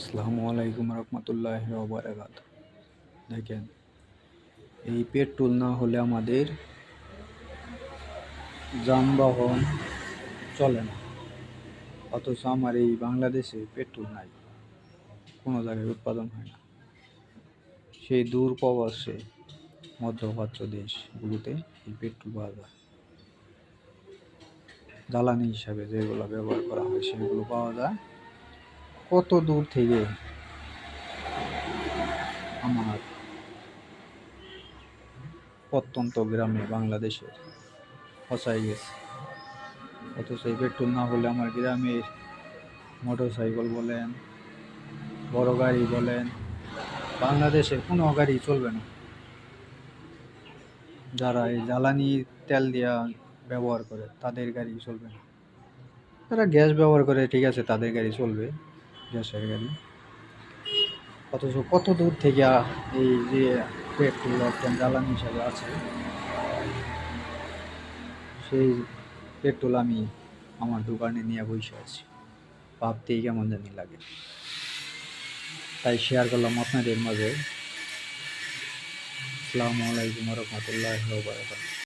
আসসালামু আলাইকুম রহমতুল্লাহ ওবরাকাত। দেখেন, এই পেট্রোল না হলে আমাদের যানবাহন চলে না। অথচ আমার এই বাংলাদেশে পেট্রোল নাই, কোনো জায়গায় উৎপাদন হয় না। সেই দূর প্রবাসে মধ্যপ্রাচ্য দেশগুলোতে এই পেট্রোল পাওয়া যায়। জ্বালানি হিসাবে যেগুলো ব্যবহার করা হয় সেগুলো পাওয়া যায় কত দূর থেকে আমার প্রত্যন্ত গ্রামে বাংলাদেশে পৌঁছায় গেছে। অথচ এই পেট্রোল না হলে আমার গ্রামের মোটরসাইকেল বলেন, বড় গাড়ি বলেন, বাংলাদেশের কোনো গাড়ি চলবে না। যারা এই জ্বালানি তেল দিয়া ব্যবহার করে তাদের গাড়ি চলবে না। যারা গ্যাস ব্যবহার করে ঠিক আছে, তাদের গাড়ি চলবে, গ্যাসের গাড়ি। অথচ কত দূর থেকে এই যে পেট্রোল একদম জ্বালানি হিসাবে আছে, সেই পেট্রোল আমি আমার দোকানে নিয়ে বসে আছি। ভাবতেই কেমন জানি লাগে, তাই শেয়ার করলাম আপনাদের মাঝে। আসসালামু আলাইকুম রহমতুল্লাহ ওয়া বারাকাতুহু।